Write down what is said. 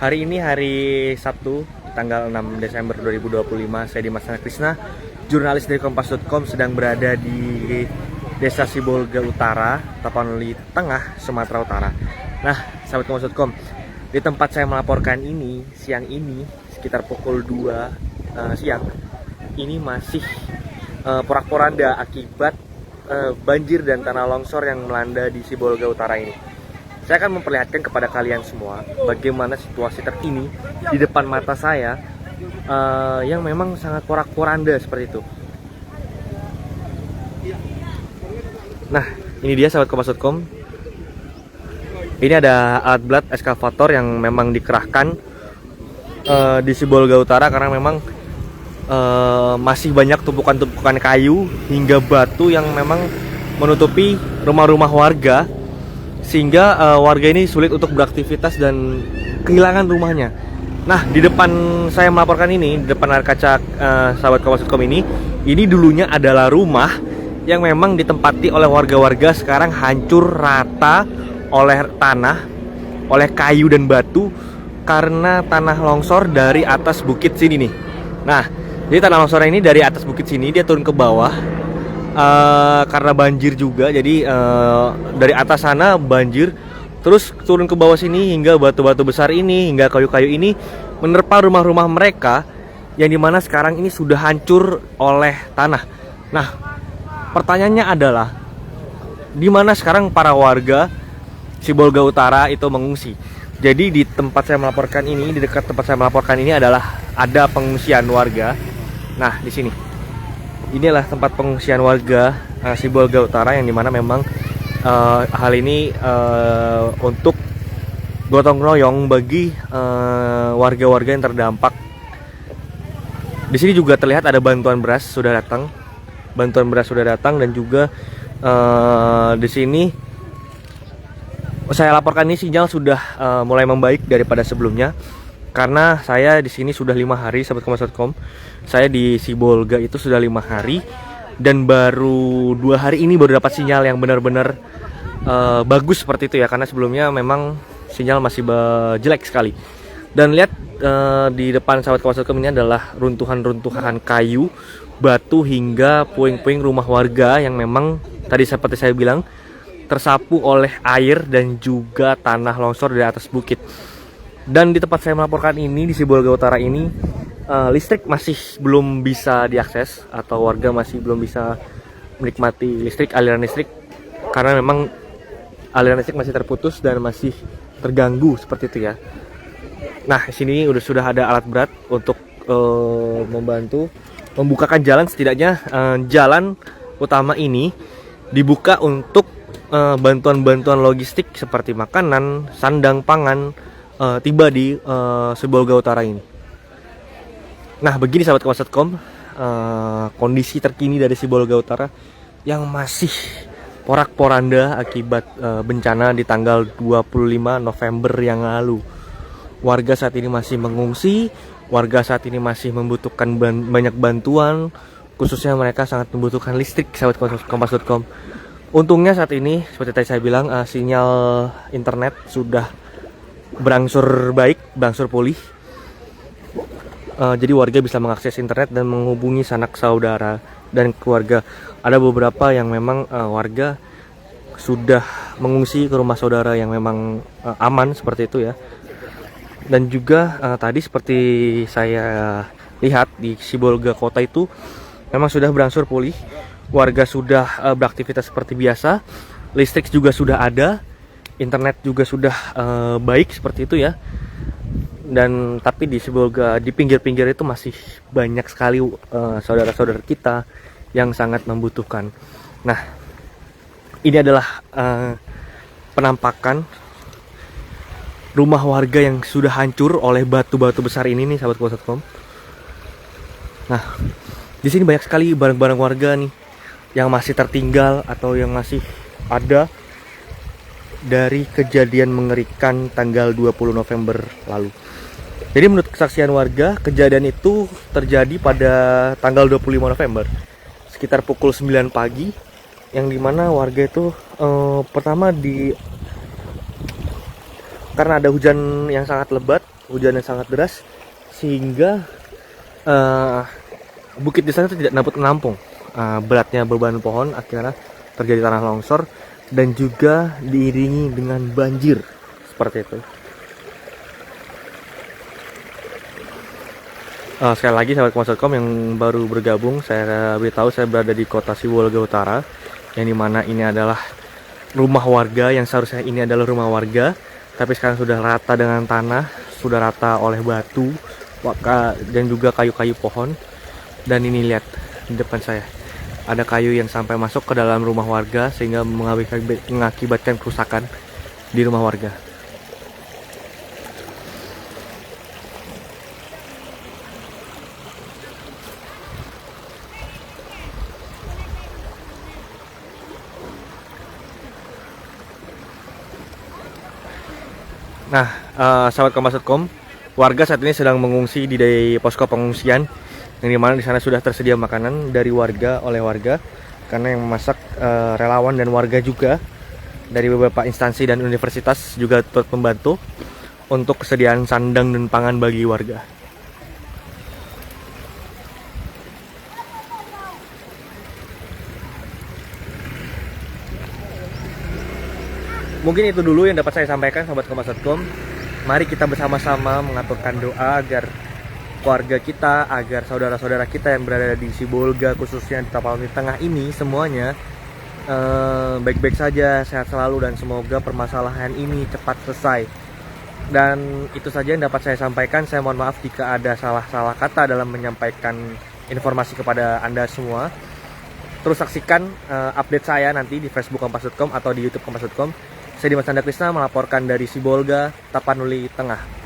Hari ini hari Sabtu, tanggal 6 Desember 2025. Saya Dimas Krisna, jurnalis dari Kompas.com, sedang berada di Desa Sibolga Utara, Tapanuli Tengah, Sumatera Utara. Nah, sahabat Kompas.com, di tempat saya melaporkan ini, siang ini, sekitar pukul 2 siang, ini masih porak-poranda akibat banjir dan tanah longsor yang melanda di Sibolga Utara ini. Saya akan memperlihatkan kepada kalian semua bagaimana situasi terkini di depan mata saya yang memang sangat porak-poranda seperti itu. Nah, ini dia sahabat Kompas.com. Ini ada alat berat eskavator yang memang dikerahkan di Sibolga Utara karena memang masih banyak tumpukan-tumpukan kayu hingga batu yang memang menutupi rumah-rumah warga, sehingga warga ini sulit untuk beraktivitas dan kehilangan rumahnya. Nah, di depan saya melaporkan ini, di depan layar kaca sahabat Kompas.com ini dulunya adalah rumah yang memang ditempati oleh warga-warga, sekarang hancur rata oleh tanah, oleh kayu dan batu karena tanah longsor dari atas bukit sini nih. Nah, jadi tanah longsor ini dari atas bukit sini dia turun ke bawah. Karena banjir juga, jadi dari atas sana banjir terus turun ke bawah sini hingga batu-batu besar ini, hingga kayu-kayu ini menerpa rumah-rumah mereka yang dimana sekarang ini sudah hancur oleh tanah. Nah, pertanyaannya adalah di mana sekarang para warga Sibolga Utara itu mengungsi. Jadi di tempat saya melaporkan ini, di dekat tempat saya melaporkan ini adalah ada pengungsian warga. Nah, di sini inilah tempat pengungsian warga Sibolga Utara yang dimana memang hal ini untuk gotong royong bagi warga-warga yang terdampak. Di sini juga terlihat ada bantuan beras sudah datang, dan juga di sini saya laporkan ini sinyal sudah mulai membaik daripada sebelumnya. Karena saya di sini sudah 5 hari, sahabat Kompas.com. Saya di Sibolga itu sudah 5 hari dan baru 2 hari ini baru dapat sinyal yang benar-benar bagus seperti itu ya. Karena sebelumnya memang sinyal masih jelek sekali. Dan lihat di depan sahabat Kompas.com ini adalah runtuhan-runtuhan kayu, batu hingga puing-puing rumah warga yang memang tadi seperti saya bilang tersapu oleh air dan juga tanah longsor dari atas bukit. Dan di tempat saya melaporkan ini di Sibolga Utara ini listrik masih belum bisa diakses atau warga masih belum bisa menikmati aliran listrik karena memang aliran listrik masih terputus dan masih terganggu seperti itu ya. Nah, di sini sudah ada alat berat untuk membantu membukakan jalan, setidaknya jalan utama ini dibuka untuk bantuan-bantuan logistik seperti makanan, sandang pangan tiba di Sibolga Utara ini. Nah, begini sahabat Kompas.com kondisi terkini dari Sibolga Utara yang masih porak-poranda akibat bencana di tanggal 25 November yang lalu. Warga saat ini masih mengungsi, warga saat ini masih membutuhkan banyak bantuan, khususnya mereka sangat membutuhkan listrik sahabat Kompas.com. Untungnya saat ini seperti tadi saya bilang sinyal internet sudah berangsur baik, berangsur pulih. Jadi warga bisa mengakses internet dan menghubungi sanak saudara dan keluarga. Ada beberapa yang memang warga sudah mengungsi ke rumah saudara yang memang aman seperti itu ya. Dan juga tadi seperti saya lihat di Sibolga Kota itu memang sudah berangsur pulih. Warga sudah beraktivitas seperti biasa, listrik juga sudah ada, internet juga sudah baik seperti itu ya. Dan tapi di Sibolga, di pinggir-pinggir itu masih banyak sekali saudara-saudara kita yang sangat membutuhkan. Nah, ini adalah penampakan rumah warga yang sudah hancur oleh batu-batu besar ini nih sahabat Kompas.com. Nah, di sini banyak sekali barang-barang warga nih yang masih tertinggal atau yang masih ada dari kejadian mengerikan tanggal 20 November lalu. Jadi menurut kesaksian warga, kejadian itu terjadi pada tanggal 25 November sekitar pukul 9 pagi, yang dimana warga itu pertama karena ada hujan yang sangat lebat, hujan yang sangat deras, sehingga bukit di sana tidak dapat menampung beratnya beban pohon, akhirnya terjadi tanah longsor dan juga diiringi dengan banjir seperti itu. Sekali lagi sahabat Kompas.com yang baru bergabung, saya beritahu saya berada di kota Sibolga Utara, yang dimana ini adalah rumah warga, yang seharusnya ini adalah rumah warga, tapi sekarang sudah rata dengan tanah, sudah rata oleh batu dan juga kayu-kayu pohon. Dan ini lihat di depan saya, ada kayu yang sampai masuk ke dalam rumah warga sehingga mengakibatkan kerusakan di rumah warga. Nah, sahabat Kompas.com, warga saat ini sedang mengungsi di posko pengungsian, yang dimana di sana sudah tersedia makanan dari warga, oleh warga, karena yang memasak relawan dan warga juga dari beberapa instansi dan universitas juga turut membantu untuk kesediaan sandang dan pangan bagi warga. Mungkin itu dulu yang dapat saya sampaikan sahabat Kompas.com. Mari kita bersama-sama mengaturkan doa agar keluarga kita, agar saudara-saudara kita yang berada di Sibolga, khususnya di Tapanuli Tengah ini, semuanya baik-baik saja, sehat selalu, dan semoga permasalahan ini cepat selesai. Dan itu saja yang dapat saya sampaikan. Saya mohon maaf jika ada salah-salah kata dalam menyampaikan informasi kepada Anda semua. Terus saksikan update saya nanti di Facebook Kompas.com atau di YouTube Kompas.com. Saya Dimas Anda Krisna melaporkan dari Sibolga, Tapanuli Tengah.